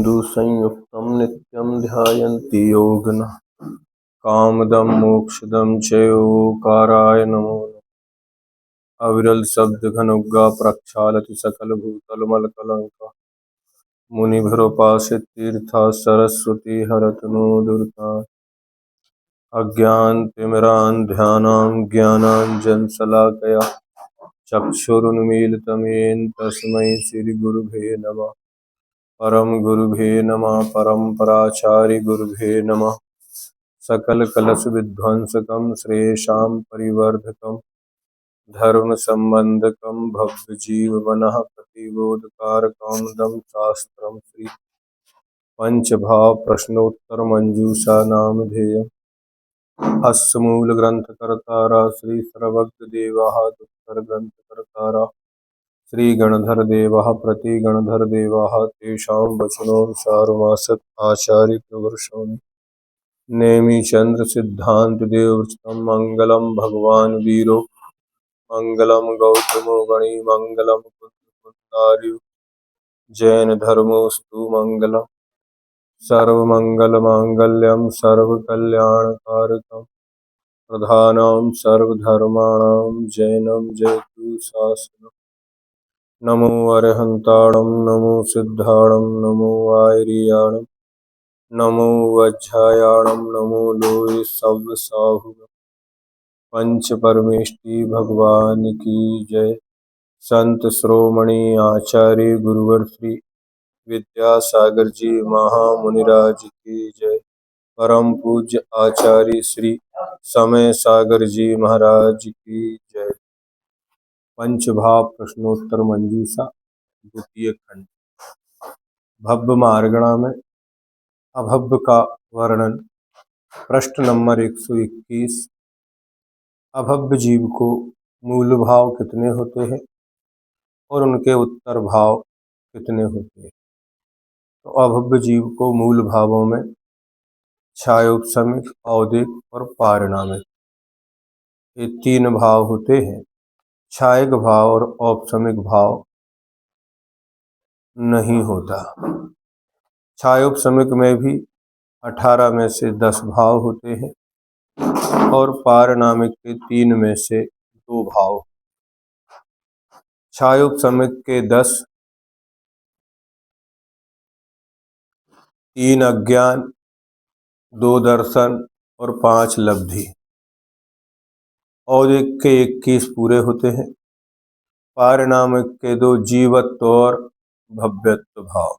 बन्धुसंयुक्तं नित्यं ध्यायन्ति योगिनः कामदं मोक्षदं चयोकाराय नमो नमः। अविरल शब्द घनुग्गा प्रक्षालति सकल भूतल मलकलंका मुनिभरोपासित तीर्था सरस्वती हरतनु दुर्गा अज्ञानतिमिरान्ध्यानां ज्ञानाञ्जनशलाकया चक्षुरुन्मीलितं येन तस्मै श्रीगुरुवे नमः। परम गुरुभे नमः। परम्पराचार्य गुरुभे नमः। सकल कलश विध्वंसकं श्रेयसां परिवर्धकं धर्म संबंधकं भव्य जीवनः प्रतिबोधकारकं दम शास्त्रं श्री पंचभाव प्रश्नोत्तर मंजूषा नामधेय अस्य मूल ग्रंथकर्तारा श्री सर्वज्ञ देवाः उत्तर ग्रंथकर्तारा श्री गणधर देवाः प्रति गणधर देवाः तेषां वचनोऽनुसारमासत् आचार्य प्रवर्षोणि नेमि चंद्र सिद्धांत देवृतं मंगलम भगवान वीरो मंगलम गौतमो गणी मंगलम कुंदार्यु जैन धर्मोस्तु मंगलम सर्वमंगल मांगल्यम सर्वकल्याणकारकम प्रधानं सर्वधर्माणां जैनम जयतु शासनम्। नमो अरहंताणं नमो सिद्धाणं नमो आयर्याणं नमो वज्रायाणं नमो लोय सव्यसाहु पंच परमेष्टि भगवान की जय। संत श्रोमणि आचार्य गुरुवर श्री विद्यासागर जी महामुनिराज की जय। परम पूज्य आचार्य श्री समय सागर जी महाराज की जय। पंचभाव प्रश्नोत्तर मंजूषा द्वितीय खंड। भव्य मार्गणा में अभव्य का वर्णन। प्रश्न नंबर 121। अभव्य जीव को मूल भाव कितने होते हैं और उनके उत्तर भाव कितने होते हैं? तो अभव्य जीव को मूल भावों में छायोपशमिक, औदिक और पारिणामिक, ये 3 भाव होते हैं। छायक भाव और औपशमिक भाव नहीं होता। छायोपशमिक में भी 18 में से 10 भाव होते हैं और पारिणामिक के 3 में से 2 भाव। छायोपशमिक के 10, 3 अज्ञान, 2 दर्शन और 5 लब्धि। औदिक के 21 पूरे होते हैं। पारिणामिक के 2 जीवत्व और भव्यत्व भाव।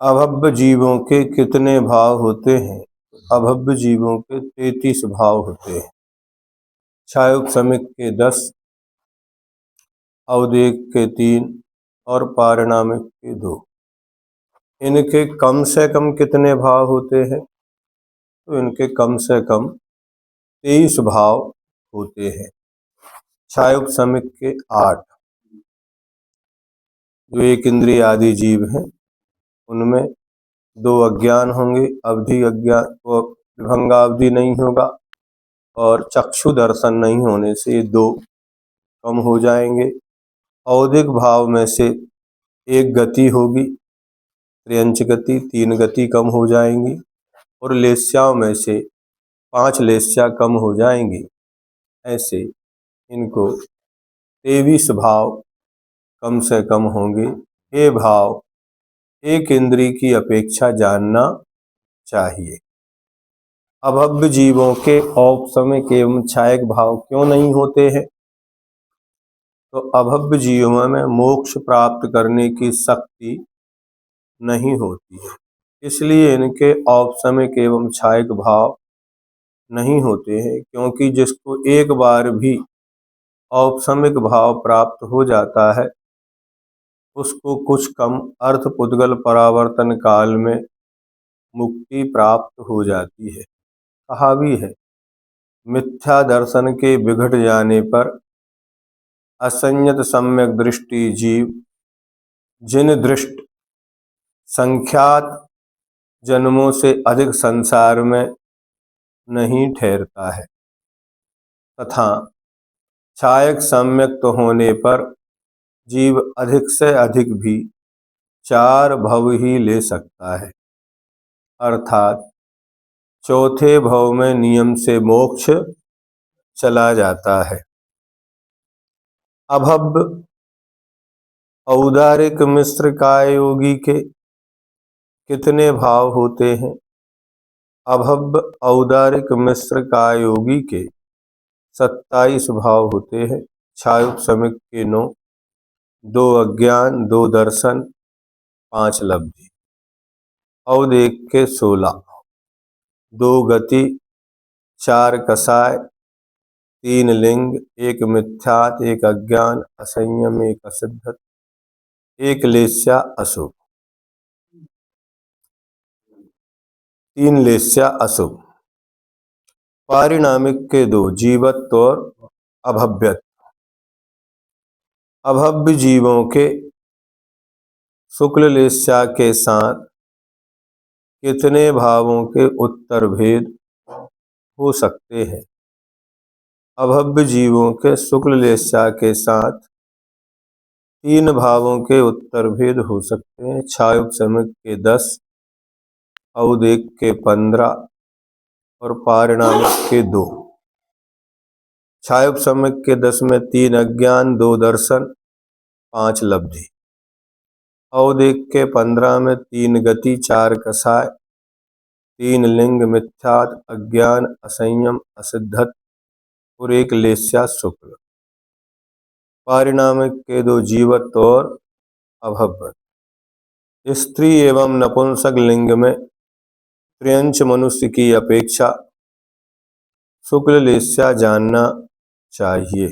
अभव्य जीवों के कितने भाव होते हैं? अभव्य जीवों के 33 भाव होते हैं। छायोपशमिक के 10, औदिक के 3 और पारिणामिक के 2। इनके कम से कम कितने भाव होते हैं? तो इनके कम से कम 23 भाव होते हैं। छायोपशमिक के 8। जो एक इंद्रिय आदि जीव हैं उनमें 2 अज्ञान होंगे, अवधि अज्ञान को विभंगावधि नहीं होगा और चक्षु दर्शन नहीं होने से 2 कम हो जाएंगे। औदिक भाव में से 1 गति होगी, त्र्यंच गति, 3 गति कम हो जाएंगी और लेस्याओं में से 5 लेस्या कम हो जाएंगी। ऐसे इनको 23 भाव कम से कम होंगे। ये भाव एक इंद्रिय की अपेक्षा जानना चाहिए। अभव्य जीवों के औपशमिक एवं छायक भाव क्यों नहीं होते हैं? तो अभव्य जीवों में मोक्ष प्राप्त करने की शक्ति नहीं होती है, इसलिए इनके औपशमिक एवं छायक भाव नहीं होते हैं। क्योंकि जिसको एक बार भी औपशमिक भाव प्राप्त हो जाता है उसको कुछ कम अर्थ पुद्गल परावर्तन काल में मुक्ति प्राप्त हो जाती है। कहा भी है, मिथ्या दर्शन के बिगड़ जाने पर असंयत सम्यक दृष्टि जीव जिन दृष्ट संख्यात जन्मों से अधिक संसार में नहीं ठहरता है तथा छायक सम्यक्त होने पर जीव अधिक से अधिक भी 4 भव ही ले सकता है, अर्थात चौथे भव में नियम से मोक्ष चला जाता है। अभब औदारिक मिश्र काय योगी के कितने भाव होते हैं? अभब औदारिक मिश्र काय योगी के 27 भाव होते हैं। छायुक समिक के 9, 2 अज्ञान, 2 दर्शन, 5 लब्धि। अवदेक के 16, 2 गति, 4 कसाय, 3 लिंग, 1 मिथ्यात, 1 अज्ञान, असंयम, 1 असिद्धत, 1 लेस्या अशुभ, 3 लेस्या अशुभ। पारिणामिक के 2, जीवत्व और अभव्यत्व। अभव्य जीवों के शुक्ल लेस्या के साथ कितने भावों के उत्तर भेद हो सकते हैं? अभव्य जीवों के शुक्ल लेस्या के साथ 3 भावों के उत्तर भेद हो सकते हैं। छायुक समिक के 10, अवदेक के 15 और पारिणामिक के 2। छायुक समिक के 10 में 3 अज्ञान, 2 दर्शन, 5 लब्धि। अवदेक के 15 में 3 गति, 4 कसाय, 3 लिंग, मिथ्यात, अज्ञान, असंयम, असिद्धत और 1 लेस्या शुक्ल। पारिणामिक के 2, जीवत्व और अभव्य। स्त्री एवं नपुंसक लिंग में त्रियंच मनुष्य की अपेक्षा शुक्ल लेस्या जानना चाहिए।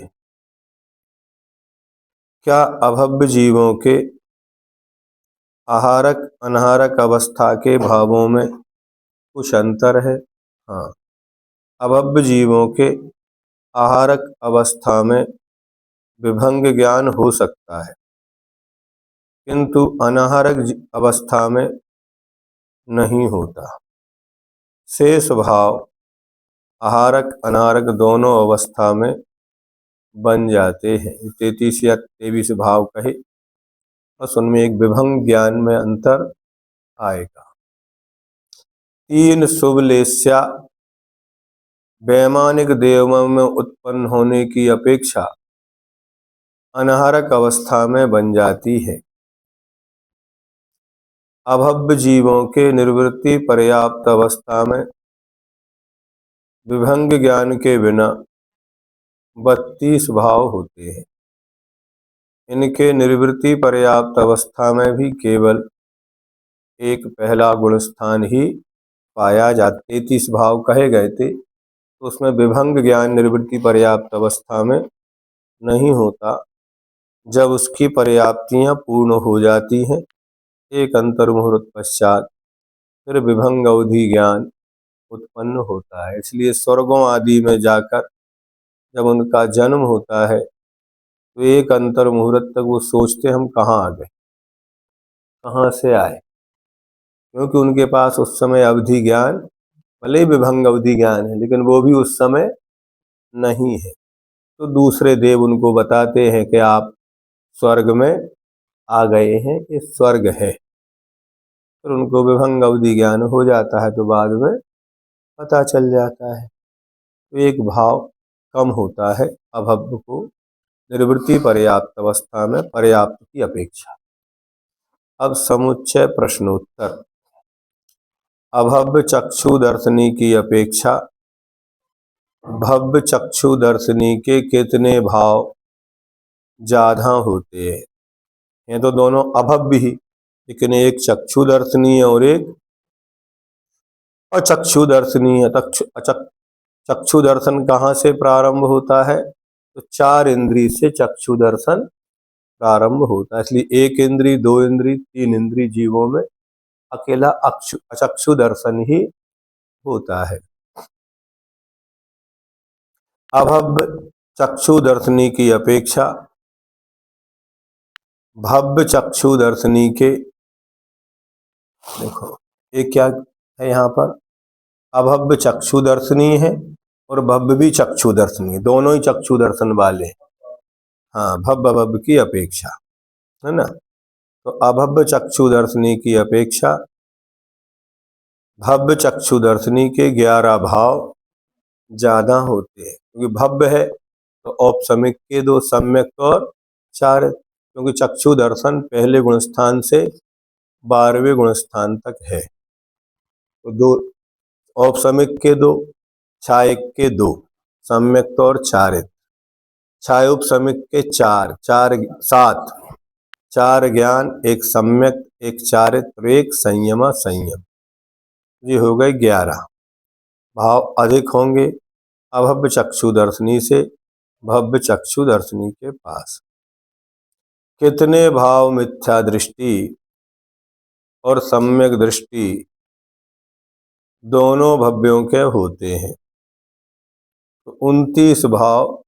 क्या अभव्य जीवों के आहारक अनाहारक अवस्था के भावों में कुछ अंतर है? हाँ, अभव्य जीवों के आहारक अवस्था में विभंग ज्ञान हो सकता है, किंतु अनाहारक अवस्था में नहीं होता। शेष भाव आहारक अनाहारक दोनों अवस्था में बन जाते हैं। 33 या 23 भाव कहे, बस उनमें एक विभंग ज्ञान में अंतर आएगा। 3 शुभ लेस्या वैमानिक देवों में उत्पन्न होने की अपेक्षा अनाहारक अवस्था में बन जाती है। अभव्य जीवों के निर्वृत्ति पर्याप्त अवस्था में विभंग ज्ञान के बिना 32 भाव होते हैं। इनके निर्वृत्ति पर्याप्त अवस्था में भी केवल एक पहला गुण स्थान ही पाया जाता। 33 भाव कहे गए थे, तो उसमें विभंग ज्ञान निर्वृत्ति पर्याप्त अवस्था में नहीं होता। जब उसकी पर्याप्तियां पूर्ण हो जाती हैं, एक अंतर्मुहूर्त पश्चात फिर विभंग अवधि ज्ञान उत्पन्न होता है। इसलिए स्वर्गों आदि में जाकर जब उनका जन्म होता है तो एक अंतर मुहूर्त तक वो सोचते हम कहाँ आ गए, कहाँ से आए, क्योंकि उनके पास उस समय अवधि ज्ञान, भले ही विभंग अवधि ज्ञान है, लेकिन वो भी उस समय नहीं है। तो दूसरे देव उनको बताते हैं कि आप स्वर्ग में आ गए हैं, ये स्वर्ग है। फिर उनको विभंग अवधि ज्ञान हो जाता है तो बाद में पता चल जाता है। तो एक भाव कम होता है अभव्य को निर्वृत्ति पर्याप्त अवस्था में पर्याप्त की अपेक्षा। अब समुच्चय प्रश्नोत्तर। अभव्य चक्षु दर्शनी की अपेक्षा भव्य चक्षु दर्शनी के कितने भाव ज्यादा होते हैं? ये तो दोनों अभव्य ही, लेकिन एक चक्षु दर्शनीय और एक अचक्षु दर्शनीय। चक्षु दर्शन कहाँ से प्रारंभ होता है? तो 4 इंद्रिय से चक्षु दर्शन प्रारंभ होता है। इसलिए 1 इंद्रिय, 2 इंद्रिय, 3 इंद्रिय जीवों में अकेला अचक्षु दर्शन ही होता है। अभव्य चक्षु दर्शनी की अपेक्षा भव्य चक्षु दर्शनी के, देखो ये क्या है यहाँ पर, अभव्य चक्षु दर्शनी है और भव्य भी चक्षु दर्शनी है, दोनों ही चक्षु दर्शन वाले हैं। हाँ, भव्य भव्य की अपेक्षा, है ना। तो अभव्य चक्षु दर्शनी की अपेक्षा भव्य चक्षु दर्शनी के 11 भाव ज्यादा होते हैं, क्योंकि भव्य है तो औपसमिक के 2, सम्यक और 4, क्योंकि चक्षु दर्शन पहले गुणस्थान से 12वें गुणस्थान तक है। तो 2 औपसमिक के 2, छायक के 2, सम्यक और चारित, छायोपसमिक के 4, 7, 4 ज्ञान, 1 सम्यक, 1 चारित और 1 संयम संयम, ये हो गए 11 भाव। अधिक होंगे अभव्य चक्षु दर्शनी से भव्य चक्षु दर्शनी के पास। कितने भाव मिथ्या दृष्टि और सम्यक दृष्टि दोनों भव्यों के होते हैं? तो 29 भाव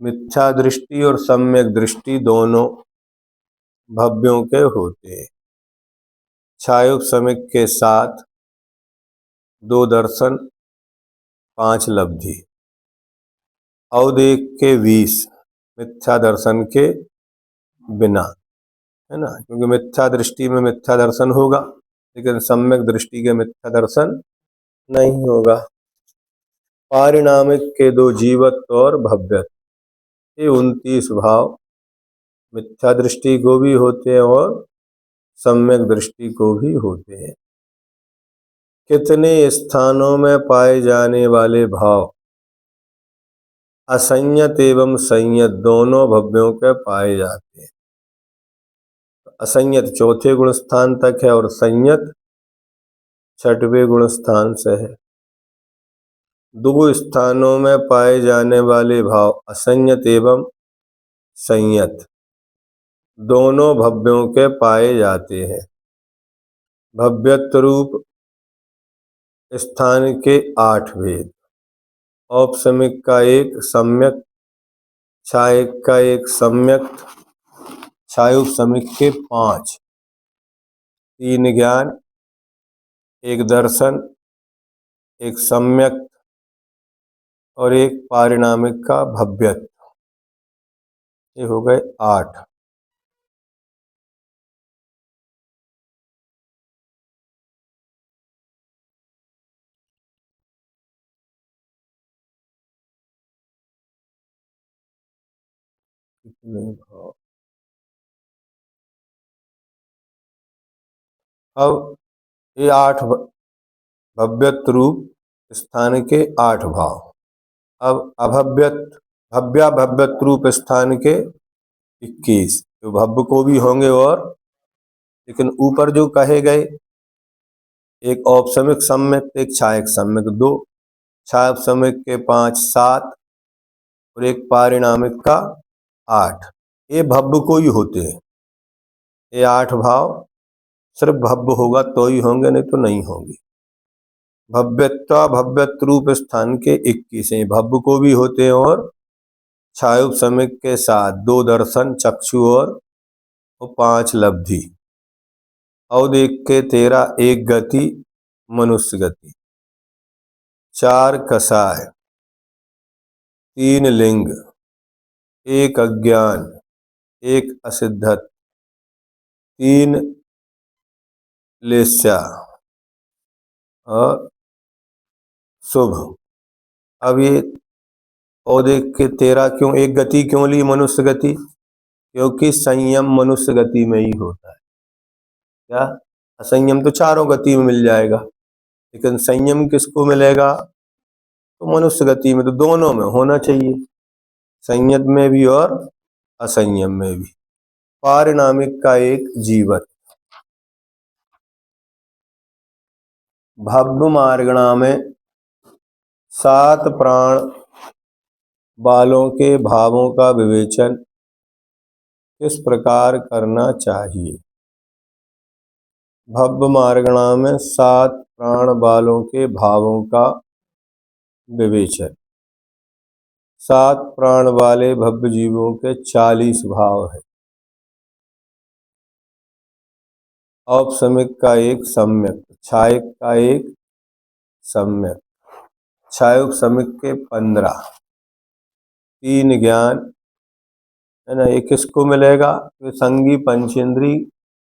मिथ्या दृष्टि और सम्यक दृष्टि दोनों भव्यों के होते हैं। छायोपसमिक के 7, 2 दर्शन, 5 लब्धि। अवदेक के 20 मिथ्या दर्शन के बिना, है ना, क्योंकि मिथ्या दृष्टि में मिथ्या दर्शन होगा लेकिन सम्यक दृष्टि के मिथ्या दर्शन नहीं होगा। पारिणामिक के 2 जीवत्व और भव्यत्व, ये 29 भाव मिथ्या दृष्टि को भी होते हैं और सम्यक दृष्टि को भी होते हैं। कितने स्थानों में पाए जाने वाले भाव असंयत एवं संयत दोनों भव्यों के पाए जाते हैं? असंयत 4थे गुण स्थान तक है और संयत 6वें गुण स्थान से है। 2 स्थानों में पाए जाने वाले भाव असंयत एवं संयत दोनों भव्यों के पाए जाते हैं। भव्यत्व रूप स्थान के 8 भेद, औपसमिक का 1 सम्यक, छायक का 1 सम्यक, छायोपसमिक के 5, 3 ज्ञान, 1 दर्शन, 1 सम्यक और 1 पारिणामिक का भव्यत्व, ये हो गए 8। अब ये 8 भव्यत्व रूप स्थान के 8 भाव। अब भव्यत्व रूप स्थान के 21, तो भव्य को भी होंगे और, लेकिन ऊपर जो कहे गए, एक औपसमिक सम्यक, एक छायक सम्यक, 2 छायोपसमिक के 5, 7 और 1 पारिणामिक का 8, ये भव्य को ही होते हैं। ये 8 भाव सिर्फ भव्य होगा तो ही होंगे, नहीं तो नहीं होंगे। भव्यत्व रूप स्थान के 21 हैं, भव्य को भी होते हैं और छायोपसमिक के 7, 2 दर्शन, चक्षु और 5 लब्धि। अवदेक के 13, 1 गति, मनुष्य गति, 4 कसाय, 3 लिंग, 1 अज्ञान, 1 असिद्धत, 3 लेस्या और शुभ। अब ये औदेक के 13 क्यों 1 गति क्यों ली, मनुष्य गति? क्योंकि संयम मनुष्य गति में ही होता है। क्या असंयम तो चारों गति में मिल जाएगा, लेकिन संयम किसको मिलेगा? तो मनुष्य गति में, तो दोनों में होना चाहिए, संयत में भी और असंयम में भी। पारिणामिक का 1 जीवत। भव्य मार्गणा में 7 प्राण बालों के भावों का विवेचन किस प्रकार करना चाहिए? भव्य मार्गणा में 7 प्राण बालों के भावों का विवेचन। 7 प्राण वाले भव्य जीवों के 40 भाव है। औपसमिक का एक सम्यक, छायक का एक सम्यक, छायोपसमिक के 15, 3 ज्ञान, है ना। ये किसको मिलेगा? तो संगी पंचेंद्री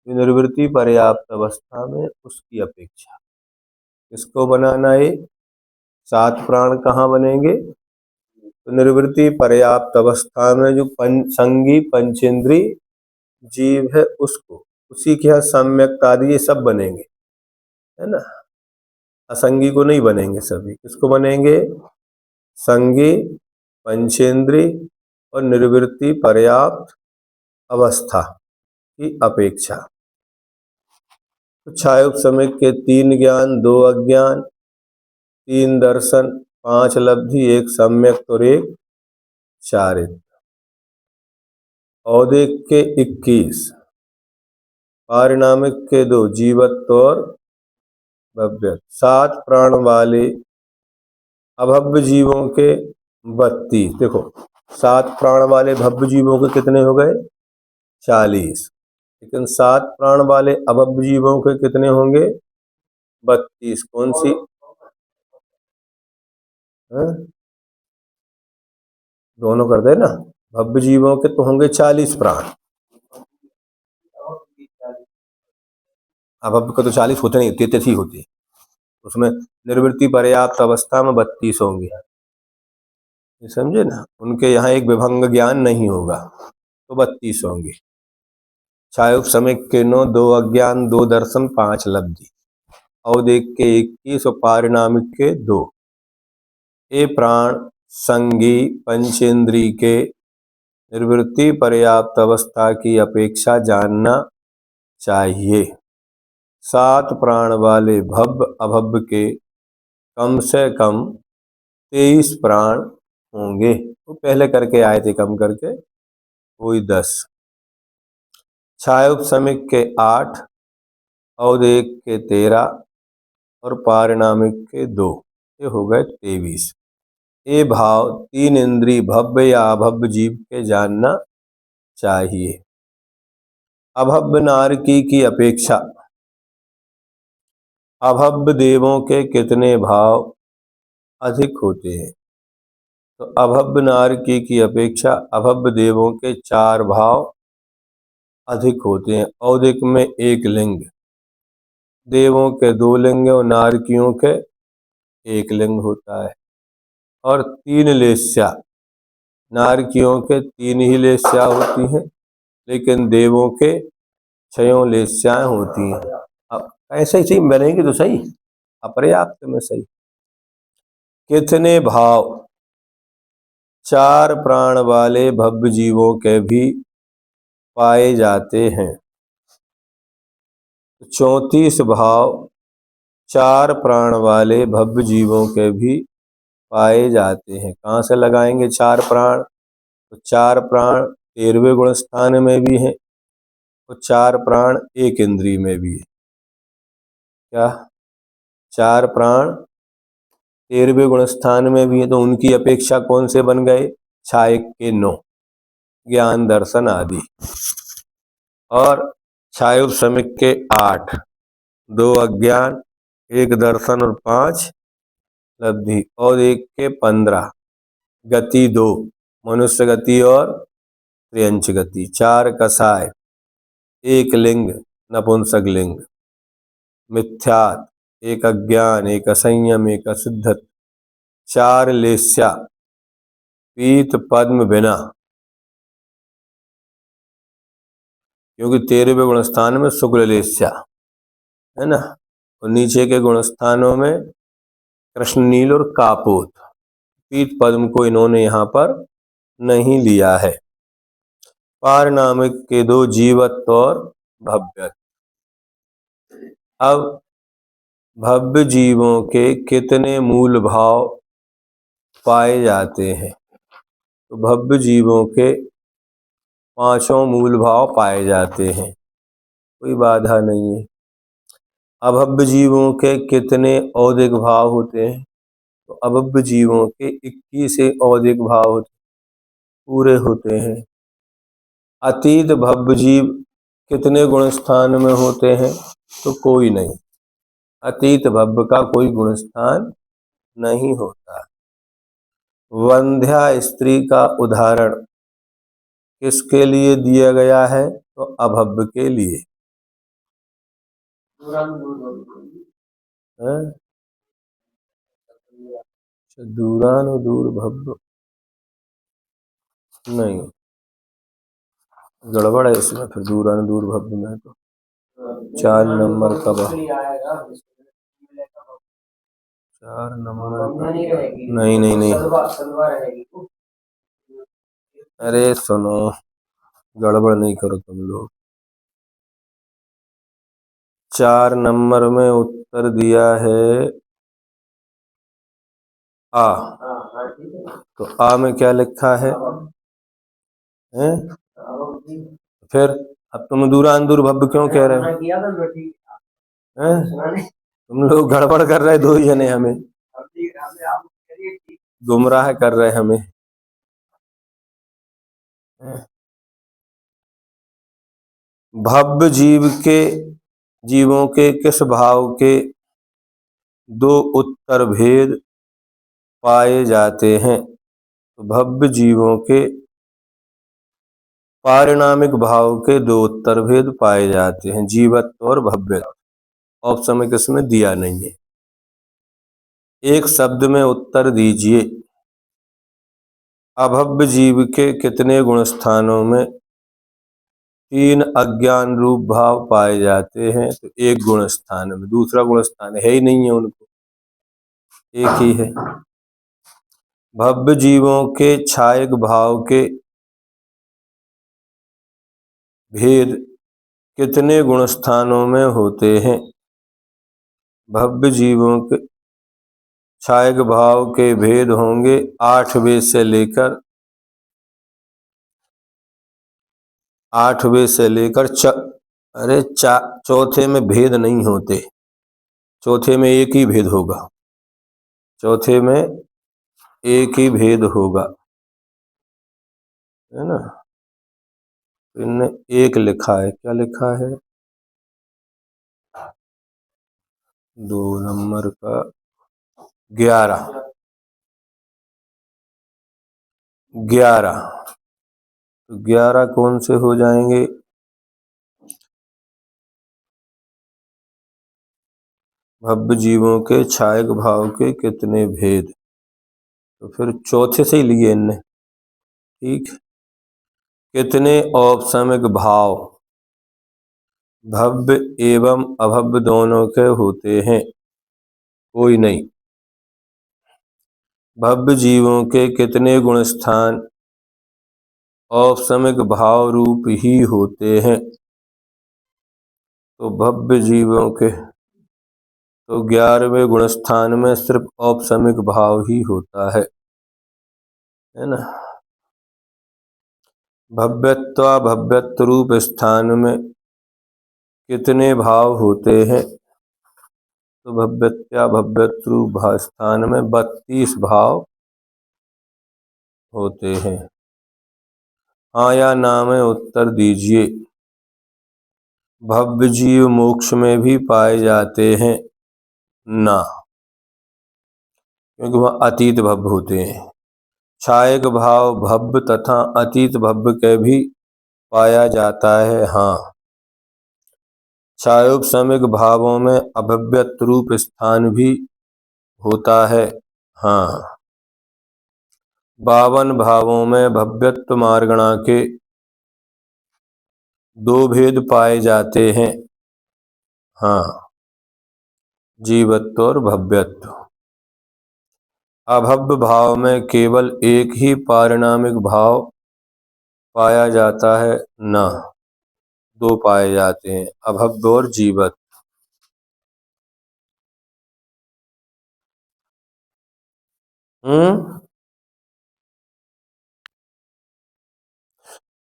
निर्वृत्ति पर्याप्त अवस्था में उसकी अपेक्षा। किसको बनाना है? 7 प्राण कहाँ बनेंगे? तो निर्वृत्ति पर्याप्त अवस्था में जो संगी पंचेंद्री जीव है उसको, उसी के यहाँ सम्यक आदि ये सब बनेंगे, है ना। असंगी को नहीं बनेंगे सभी। किसको बनेंगे? संगी, पंचेंद्री और निर्वृत्ति पर्याप्त अवस्था की अपेक्षा। तो छायोपसमिक के 3 ज्ञान, 2 अज्ञान, 3 दर्शन, 5 लब्धि, 1 सम्यक और 1 चारित्र। औदिक के 21, पारिणामिक के 2, जीवत्व और भव्य। 7 प्राण वाले अभव्य जीवों के 32। देखो 7 प्राण वाले भव्य जीवों के कितने हो गए? 40। लेकिन 7 प्राण वाले अभव्य जीवों के कितने होंगे? 32। कौन सी? है? दोनों कर दे ना। भव्य जीवों के तो होंगे 40 प्राण, अभव्य के तो 40 होते नहीं, 33 ही होते। उसमें निर्वृत्ति पर्याप्त अवस्था में 32 होंगे, समझे ना। उनके यहाँ एक विभंग ज्ञान नहीं होगा तो 32 होंगे। छायोपसमिक के 9, 2 अज्ञान, 2 दर्शन, 5 लब्धि। औदिक के 21 और पारिणामिक के 2। ये प्राण संगी पंचेंद्री के निर्वृत्ति पर्याप्त अवस्था की अपेक्षा जानना चाहिए। 7 प्राण वाले भव्य अभव्य के कम से कम 23 प्राण होंगे। वो पहले करके आए थे कम करके, वही 10। छायोपसमिक के 8, औदिक के 13 और पारिणामिक के 2, ये हो गए 23। ये भाव 3 इंद्रिय भव्य या अभव्य जीव के जानना चाहिए। अभव्य नारकी की अपेक्षा अभव्य देवों के कितने भाव अधिक होते हैं? तो अभव्य नारकी की अपेक्षा अभव्य देवों के 4 भाव अधिक होते हैं। औदिक में 1 लिंग, देवों के 2 लिंग और नारकियों के 1 लिंग होता है। और 3 लेस्या, नारकियों के 3 ही लेस्या होती हैं, लेकिन देवों के 6 लेस्याएं होती हैं। अब ऐसे ही बनेंगे तो सही, अपर्याप्त में सही। कितने भाव 4 प्राण वाले भव्य जीवों के भी पाए जाते हैं? 34 भाव 4 प्राण वाले भव्य जीवों के भी पाए जाते हैं। कहाँ से लगाएंगे 4 प्राण? तो 4 प्राण 13वें गुण स्थान में भी हैं और 4 प्राण 1 इंद्रिय में भी है। क्या 4 प्राण 13वें गुण स्थान में भी है, तो उनकी अपेक्षा कौन से बन गए? छायक के 9, ज्ञान दर्शन आदि। और छायोपसमिक के 8, 2 अज्ञान, 1 दर्शन और 5 लब्धि। और 1 के 15, गति 2, मनुष्य गति और त्रियंच गति। 4 कसाय, 1 लिंग नपुंसक लिंग। मिथ्यात, 1 अज्ञान, 1 असंयम, 1 अशुद्धत। 4 लेस्या, पीत पद्म बिना, क्योंकि 13वें गुण स्थान में शुक्ल लेस्या है ना। और नीचे के गुण स्थानों में कृष्ण नील और कापोत, पीत पद्म को इन्होंने यहाँ पर नहीं लिया है। पारिणामिक के 2, जीवत्व और भव्य। अब भव्य जीवों के कितने मूल भाव पाए जाते हैं? तो भव्य जीवों के 5 मूल भाव पाए जाते हैं, कोई बाधा नहीं है। अभव्य जीवों के कितने औदिक भाव होते हैं? तो अभव्य जीवों के 21 औदिक भाव होते, पूरे होते हैं। अतीत भव्य जीव कितने गुण स्थान में होते हैं? तो कोई नहीं। अतीत भव्य का कोई गुण स्थान नहीं होता। वंध्या स्त्री का उदाहरण किसके लिए दिया गया है? तो अभव्य के लिए। हैं? दूरानुदूर भव्य नहीं, गड़बड़ है इसमें। फिर दूरानुदूर भव्य में तो 4 नंबर का 4 नंबर का नहीं नहीं नहीं। अरे सुनो, गड़बड़ नहीं करो तुम लोग। 4 नंबर में उत्तर दिया है आ। तो आ में क्या लिखा है? हैं? फिर अब तुम दूरानुदूर भव्य क्यों कह रहे हो? हैं? तुम लोग गड़बड़ कर रहे, दो ही जने हमें गुमराह कर रहे हमें। भव्य जीवों के किस भाव के 2 उत्तर भेद पाए जाते हैं? तो भव्य जीवों के पारिणामिक भाव के 2 उत्तर भेद पाए जाते हैं, जीवत्व और भव्यत्व। ऑप्शन में किसमें दिया नहीं है। एक शब्द में उत्तर दीजिए। अभव्य जीव के कितने गुण स्थानों में 3 अज्ञान रूप भाव पाए जाते हैं? तो एक गुण स्थान में, दूसरा गुण स्थान है ही नहीं है उनको, एक ही है। भव्य जीवों के छायक भाव के भेद कितने गुण स्थानों में होते हैं? भव्य जीवों के छायक भाव के भेद होंगे 8वें से लेकर 8वें से लेकर चौथे में भेद नहीं होते। चौथे में एक ही भेद होगा। चौथे में एक ही भेद होगा, है ना। इनने एक लिखा है, क्या लिखा है? 2 नंबर का 11। 11 तो 11 कौन से हो जाएंगे? भव्य जीवों के छायक भाव के कितने भेद? तो फिर चौथे से ही लिए इनने, ठीक। कितने औपसमिक भाव भव्य एवं अभव्य दोनों के होते हैं? कोई नहीं। भव्य जीवों के कितने गुण स्थान औपसमिक भाव रूप ही होते हैं? तो भव्य जीवों के तो 11वें गुण स्थान में सिर्फ औपसमिक भाव ही होता है ना। भव्यत्व रूप स्थान में कितने भाव होते हैं? तो भव्यत्व रूप स्थान में 32 भाव होते हैं। हाँ या ना में उत्तर दीजिए। भव्य जीव मोक्ष में भी पाए जाते हैं? ना, क्योंकि वह अतीत भव्य होते हैं। छायक भाव भव्य तथा अतीत भव्य के भी पाया जाता है। हाँ, छायोपसमिक भावों में अभव्यत्व रूप स्थान भी होता है। हाँ, 52 भावों में भव्यत्व मार्गणा के 2 भेद पाए जाते हैं। हाँ, जीवत्व और भव्यत्व। अभव्य भाव में केवल एक ही पारिणामिक भाव पाया जाता है? ना, 2 पाए जाते हैं, अभव्य और जीवत्व।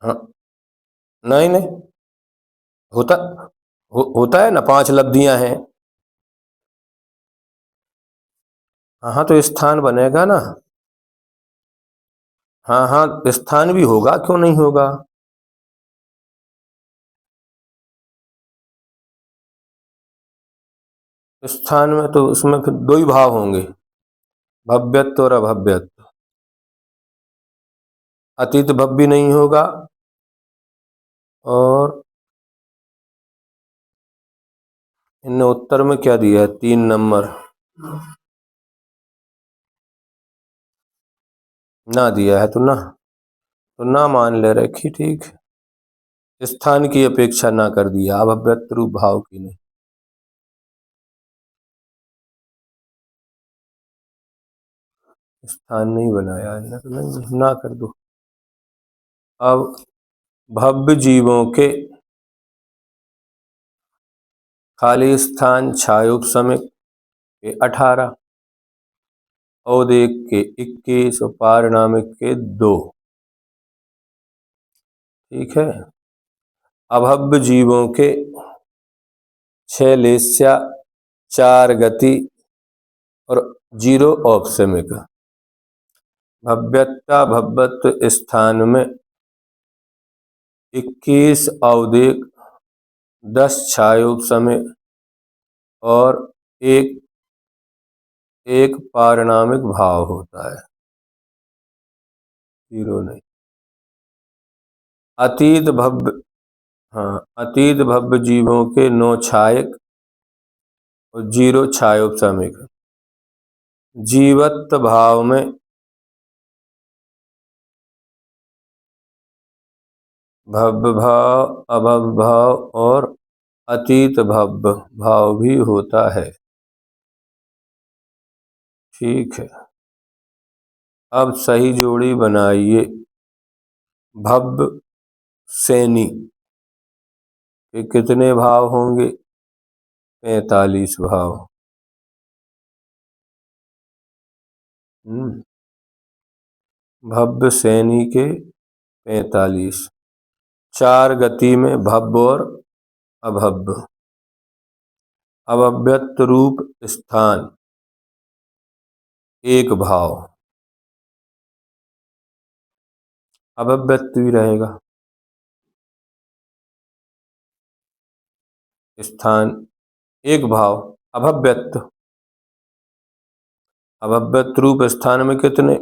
हाँ, नहीं नहीं होता, होता है ना, 5 लब्धियां हैं। हाँ तो स्थान बनेगा ना। हाँ हाँ, स्थान भी होगा, क्यों नहीं होगा। स्थान में तो उसमें फिर दो ही भाव होंगे, भव्यत्व और अभव्यत्व। अतीत भव्य नहीं होगा और इनने उत्तर में क्या दिया है 3 नंबर ना दिया है तो ना मान ले रखी, ठीक है। स्थान की अपेक्षा ना कर दिया, अभव्यत्व रूप भाव की नहीं। स्थान नहीं बनाया है ना, तो नहीं ना कर दो। अब भव्य जीवों के खाली स्थान छायुक्त समय के 18, औदेक के 21 और पारिणामिक के 2, ठीक है। अभव्य जीवों के 6 लेस्या, 4 गति और 0 औपसमिक। भव्यता भव्यत्व स्थान में 21 औदेक, 10 छायुक्त समय और एक पारिणामिक भाव होता है, 0 नहीं। अतीत भव्य, हाँ, अतीत भव्य जीवों के 9 छायक और 0 छायोपसमिक। जीवत्व भाव में भव्य भाव, अभव्य भाव और अतीत भव्य भाव भी होता है, ठीक है। अब सही जोड़ी बनाइए। भव्य सेनी के कितने भाव होंगे? 45 भाव। भव्य सेनी के 45। 4 गति में भव्य और अभव्य। अभव्यत्व रूप स्थान 1 भाव, अभव्यत्व ही रहेगा। स्थान 1 भाव, अभव्यत्व। अभव्यत्व रूप स्थान में कितने?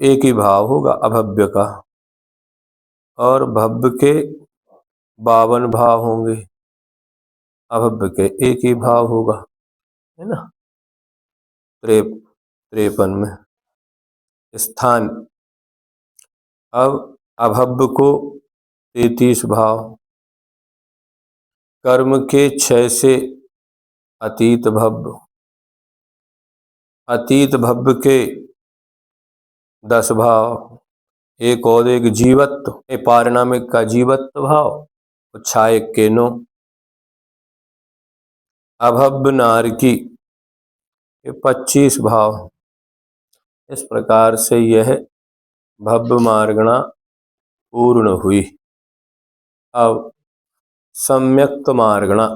1 ही भाव होगा अभव्य का, और भव्य के 52 भाव होंगे, अभव्य के 1 ही भाव होगा, है ना। 53 में स्थान। अब अभव्य को 33 भाव, कर्म के 6 से अतीत भव्य, अतीत भव्य के 10 भाव, एक और एक जीवत्व, पारिणामिक का जीवत्व भाव और छायक के 9। अभव्य नारकी के 25 भाव। इस प्रकार से यह भव्य मार्गणा पूर्ण हुई। अब सम्यक्त मार्गणा,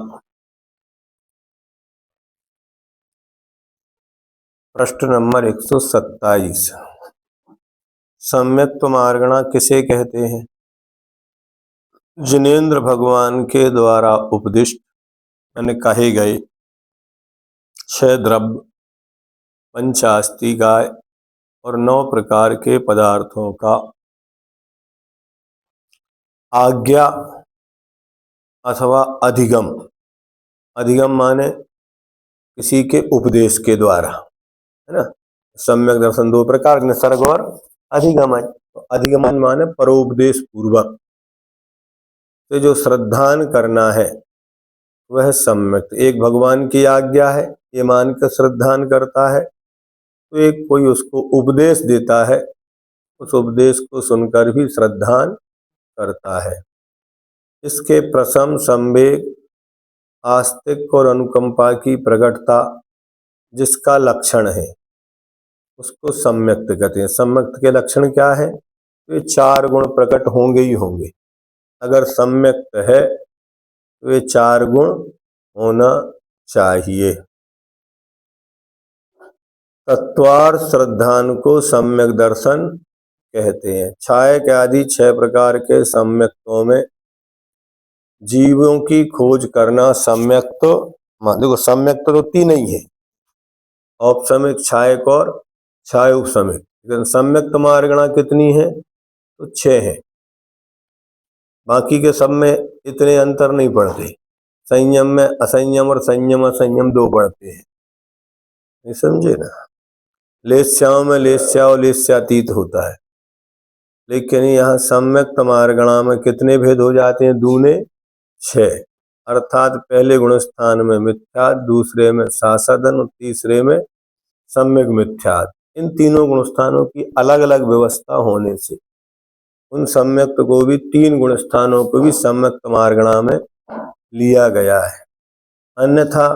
प्रश्न नंबर 127। सम्यक्त मार्गणा किसे कहते हैं? जिनेंद्र भगवान के द्वारा उपदिष्ट यानी कहे गए 6 द्रव्य, 85 गाय और 9 प्रकार के पदार्थों का आज्ञा अथवा अधिगम। अधिगम माने किसी के उपदेश के द्वारा, है ना। सम्यक दर्शन 2 प्रकार, निसर्ग और अधिगमन। तो अधिगमन माने परोपदेश पूर्वक से जो श्रद्धान करना है वह सम्यक। एक भगवान की आज्ञा है ये मानकर श्रद्धान करता है, तो एक कोई उसको उपदेश देता है, उस उपदेश को सुनकर भी श्रद्धान करता है। इसके प्रशम, संवेग, आस्तिक और अनुकंपा की प्रकटता जिसका लक्षण है उसको सम्यक्त कहते हैं। सम्यक्त के लक्षण क्या है? तो ये 4 गुण प्रकट होंगे ही होंगे। अगर सम्यक्त है तो ये 4 गुण होना चाहिए। तत्वार्थ श्रद्धान को सम्यक दर्शन कहते हैं। छायक आदि 6 प्रकार के सम्यक्तों में जीवों की खोज करना सम्यक्त देखो सम्यक तो तीन ही है, औपसमिक, छायक और छाय उपसमिक। लेकिन सम्यक्त मार्गणा कितनी है? तो 6 है। बाकी के सब में इतने अंतर नहीं पड़ते। संयम में असंयम और संयम असंयम 2 पड़ते हैं, नहीं समझे ना। लेस्याओं में लेस्या और लेस्यातीत होता है, लेकिन यहाँ सम्यक्त मार्गणा में कितने भेद हो जाते हैं? दूने 6। अर्थात पहले गुणस्थान में मिथ्यात, दूसरे में सासदन और तीसरे में सम्यक मिथ्यात। इन तीनों गुणस्थानों की अलग अलग व्यवस्था होने से उन सम्यक्त को भी, 3 गुणस्थानों को भी सम्यक्त मार्गणा में लिया गया है। अन्यथा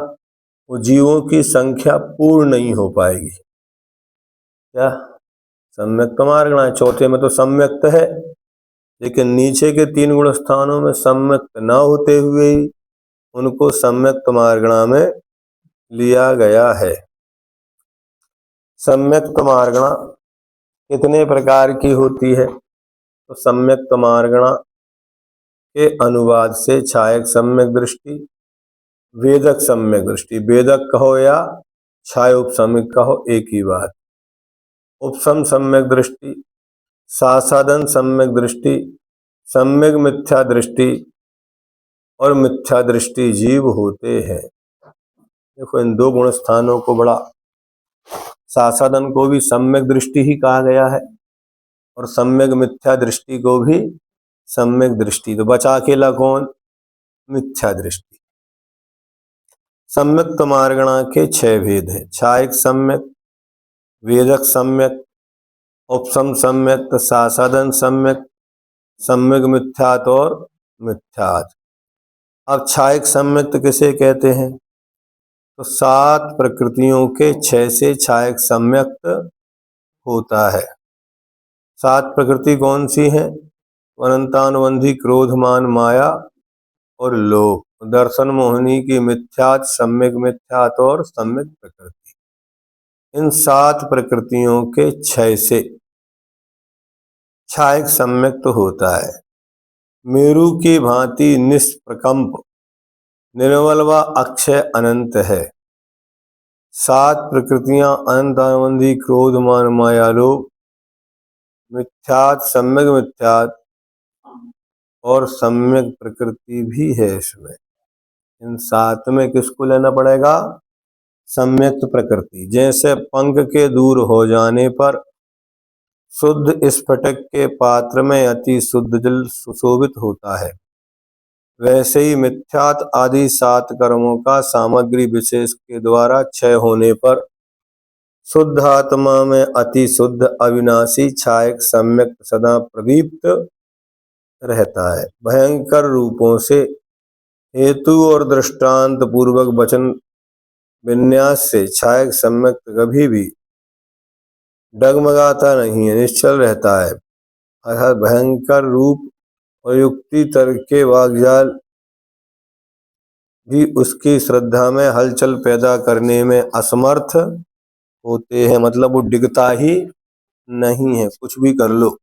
वो जीवों की संख्या पूर्ण नहीं हो पाएगी। क्या सम्यक्त मार्गणा? चौथे में तो सम्यक्त है, लेकिन नीचे के 3 गुणस्थानों में सम्यक्त न होते हुए ही उनको सम्यक्त मार्गणा में लिया गया है। सम्यक्त मार्गणा कितने प्रकार की होती है? तो सम्यक्त मार्गणा के अनुवाद से छायक सम्यक दृष्टि, वेदक सम्यक दृष्टि, वेदक कहो या छाय उपसमिक कहो, एक ही बात। उपसम सम्यक दृष्टि, सासादन सम्यक दृष्टि, सम्यक मिथ्या दृष्टि और मिथ्या दृष्टि जीव होते हैं। देखो इन 2 गुण स्थानों को बड़ा, सासादन को भी सम्यक दृष्टि ही कहा गया है और सम्यक मिथ्या दृष्टि को भी सम्यक दृष्टि। तो बचा अकेला कौन? मिथ्या दृष्टि। सम्यक्त मार्गणा के 6 भेद हैं: छायक सम्यक, वेदक सम्यक, उपसम सम्यक, सासादन सम्यक, सम्यक मिथ्यात और मिथ्यात। अब छायक सम्यक्त किसे कहते हैं? तो 7 प्रकृतियों के 6 से छायक सम्यक्त होता है। 7 प्रकृति कौन सी हैं? अनंतानुबंधी, क्रोधमान, माया और लोभ। दर्शन मोहिनी की मिथ्यात, सम्यक मिथ्यात और सम्यक प्रकृति। इन 7 प्रकृतियों के 6 से छायक सम्यक्त होता है। मेरु की भांति निष्प्रकंप, निर्मल व अक्षय अनंत है। 7 प्रकृतियां अनंत अनुबंधी, क्रोध मान माया लोभ, मिथ्यात, सम्यक मिथ्यात और सम्यक प्रकृति भी है इसमें। इन 7 में किसको लेना पड़ेगा? सम्यक्त प्रकृति। जैसे पंख के दूर हो जाने पर शुद्ध स्फटिक के पात्र में अति शुद्ध जल सुशोभित होता है, वैसे ही मिथ्यात आदि 7 कर्मों का सामग्री विशेष के द्वारा क्षय होने पर शुद्ध आत्मा में अति शुद्ध अविनाशी छायक सम्यक सदा प्रदीप्त रहता है। भयंकर रूपों से हेतु और दृष्टांत पूर्वक वचन विन्यास से छायक सम्यक कभी भी डगमगाता नहीं है, निश्चल रहता है। अर्थात भयंकर रूप और युक्ति तर्क के वाग्जाल भी उसकी श्रद्धा में हलचल पैदा करने में असमर्थ होते हैं। मतलब वो डिगता ही नहीं है, कुछ भी कर लो।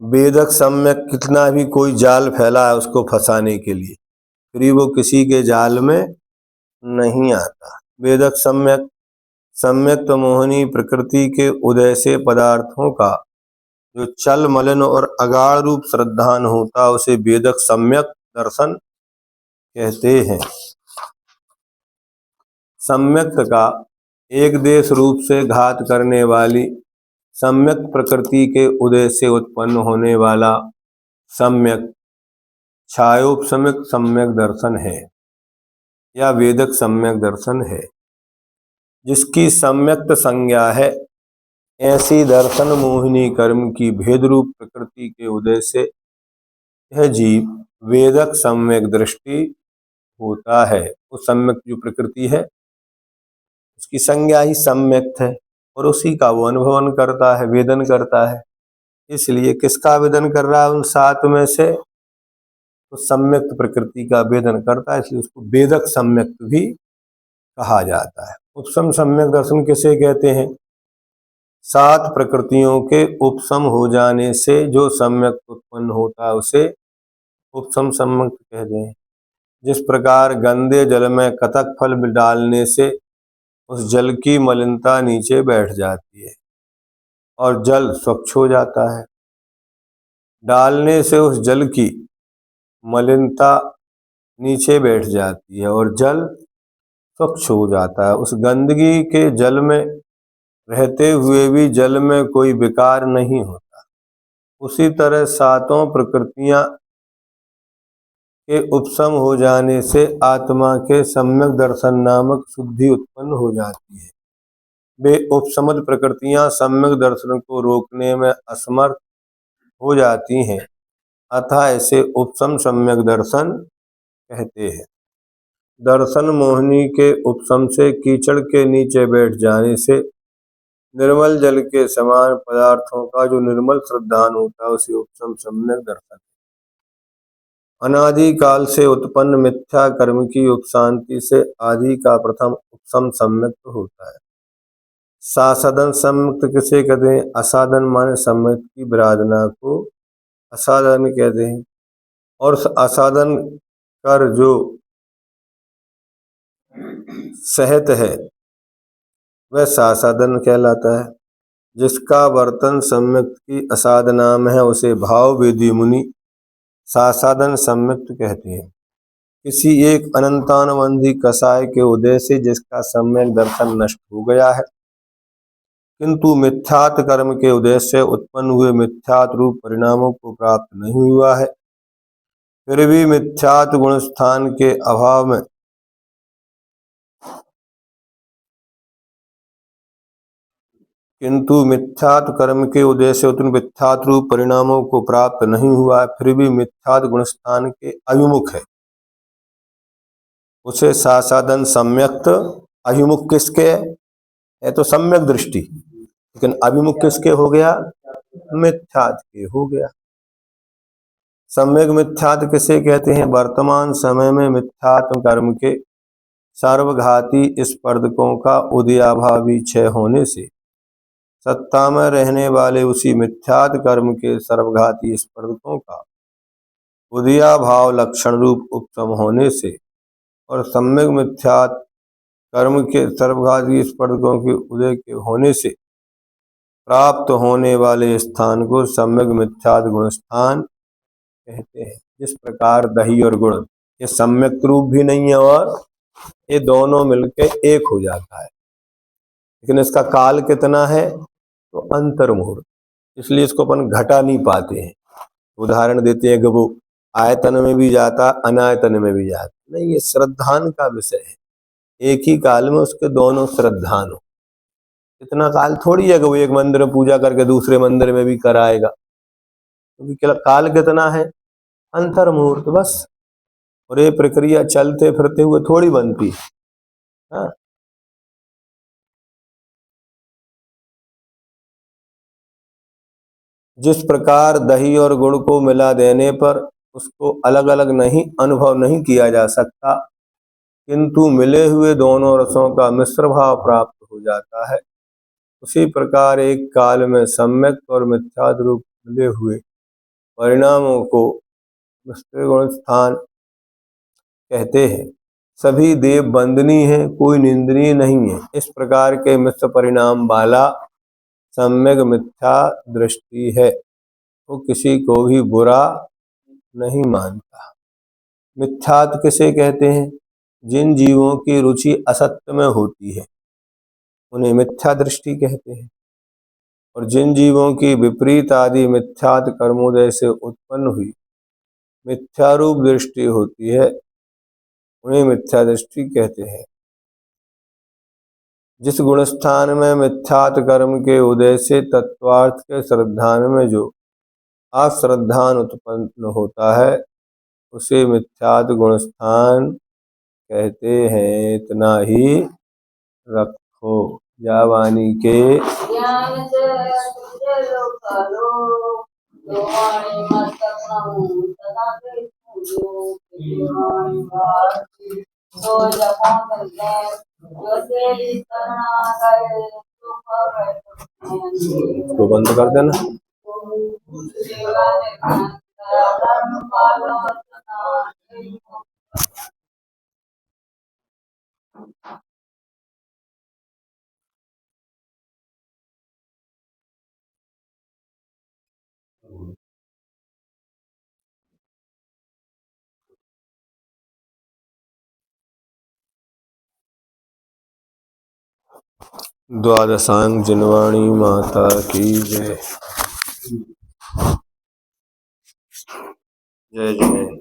वेदक सम्यक कितना भी कोई जाल फैला है उसको फंसाने के लिए, फिर वो किसी के जाल में नहीं आता। वेदक सम्यक, सम्यक्त मोहिनी प्रकृति के उदय से पदार्थों का जो चल मलिन और अगाढ़ रूप श्रद्धान होता उसे वेदक सम्यक दर्शन कहते हैं। सम्यक्त का एक देश रूप से घात करने वाली सम्यक प्रकृति के उदय से उत्पन्न होने वाला सम्यक छायोपसमिक सम्यक दर्शन है या वेदक सम्यक दर्शन है, जिसकी सम्यक्त संज्ञा है। ऐसी दर्शन मोहिनी कर्म की भेद रूप प्रकृति के उदय से यह जीव वेदक सम्यक दृष्टि होता है। वो सम्यक जो प्रकृति है उसकी संज्ञा ही सम्यक्त है और उसी का वो अनुभवन करता है, वेदन करता है। इसलिए किसका वेदन कर रहा है? उन 7 में से तो सम्यक्त प्रकृति का वेदन करता है, इसलिए उसको वेदक सम्यक्त भी कहा जाता है। उपसम सम्यक दर्शन किसे कहते हैं? 7 प्रकृतियों के उपसम हो जाने से जो सम्यक उत्पन्न होता है उसे उपशम सम्यक्त कहते हैं। जिस प्रकार गंदे जल में कतक फल डालने से उस जल की मलिनता नीचे बैठ जाती है और जल स्वच्छ हो जाता है। डालने से उस जल की मलिनता नीचे बैठ जाती है और जल स्वच्छ हो जाता है। उस गंदगी के जल में रहते हुए भी जल में कोई विकार नहीं होता। उसी तरह सातों प्रकृतियां के उपशम हो जाने से आत्मा के सम्यक दर्शन नामक शुद्धि उत्पन्न हो जाती है। वे उपशमित प्रकृतियां सम्यक दर्शन को रोकने में असमर्थ हो जाती हैं, अतः इसे उपशम सम्यक दर्शन कहते हैं। दर्शन मोहिनी के उपशम से कीचड़ के नीचे बैठ जाने से निर्मल जल के समान पदार्थों का जो निर्मल श्रद्धान होता है उसे उपशम सम्यक दर्शन। अनादि काल से उत्पन्न मिथ्या कर्म की उपशांति से आदि का प्रथम उपशम सम्यक्त होता है। साधन सम्यक्त किसे कहते हैं? असाधन माने सम्यक्त की विराधना को असाधन कहते हैं। और असाधन कर जो सहत है वह साधन कहलाता है। जिसका वर्तन सम्यक्त की असाधना में है उसे भाव वेदी मुनि साधन सम्यक्त कहते हैं। किसी एक अनंतानुबंधी कसाय के उदय से जिसका सम्यक दर्शन नष्ट हो गया है, किंतु मिथ्यात कर्म के उदय से उत्पन्न हुए मिथ्यात रूप परिणामों को प्राप्त नहीं हुआ है, फिर भी मिथ्यात गुण स्थान के अभाव में किंतु मिथ्यात कर्म के उदय से उत्पन्न मिथ्यात रूप परिणामों को प्राप्त नहीं हुआ है, फिर भी मिथ्यात गुण स्थान के अभिमुख है, उसे साधन सम्यक्त। अभिमुख किसके है? तो सम्यक दृष्टि, लेकिन अभिमुख किसके हो गया? मिथ्यात के हो गया। सम्यक मिथ्यात किसे कहते हैं? वर्तमान समय में मिथ्यात कर्म के सर्वघाती स्पर्धकों का उदयाभावी क्षय होने से सत्ता में रहने वाले उसी मिथ्यात कर्म के सर्वघाती स्पर्धकों का उदयाभाव लक्षण रूप उपशम होने से और सम्यक मिथ्यात कर्म के सर्वघाती स्पर्धकों के उदय के होने से प्राप्त होने वाले स्थान को सम्यक मिथ्यात गुण स्थान कहते हैं। जिस प्रकार दही और गुड़ ये सम्यक रूप भी नहीं है और ये दोनों मिलकर एक हो जाता है, लेकिन इसका काल कितना है? तो अंतर्मुहूर्त, इसलिए इसको अपन घटा नहीं पाते हैं। उदाहरण देते हैं कि वो आयतन में भी जाता अनायतन में भी जाता, नहीं, ये श्रद्धान का विषय है। एक ही काल में उसके दोनों श्रद्धान हो। इतना काल थोड़ी है कि वो एक मंदिर में पूजा करके दूसरे मंदिर में भी कराएगा, क्योंकि काल कितना है? अंतर्मुहूर्त बस। और ये प्रक्रिया चलते फिरते हुए थोड़ी बनती है। जिस प्रकार दही और गुड़ को मिला देने पर उसको अलग अलग नहीं अनुभव नहीं किया जा सकता, किंतु मिले हुए दोनों रसों का मिश्र भाव प्राप्त हो जाता है, उसी प्रकार एक काल में सम्यक और मिथ्यात रूप मिले हुए परिणामों को मिश्र गुण स्थान कहते हैं। सभी देव वंदनीय है, कोई निंदनीय नहीं है। इस प्रकार के मिश्र परिणाम वाला सम्यक मिथ्या दृष्टि है, वो किसी को भी बुरा नहीं मानता। मिथ्यात किसे कहते हैं? जिन जीवों की रुचि असत्य में होती है उन्हें मिथ्या दृष्टि कहते हैं, और जिन जीवों की विपरीत आदि मिथ्यात कर्मोदय से उत्पन्न हुई मिथ्यारूप दृष्टि होती है उन्हें मिथ्या दृष्टि कहते हैं। जिस गुणस्थान में मिथ्यात कर्म के उदय से तत्वार्थ के श्रद्धान में जो अश्रद्धान उत्पन्न होता है उसे मिथ्यात गुणस्थान कहते हैं। इतना ही रखो। जावानी के तो बंद कर देना। द्वादशांग जिनवाणी माता की जय। जय जय।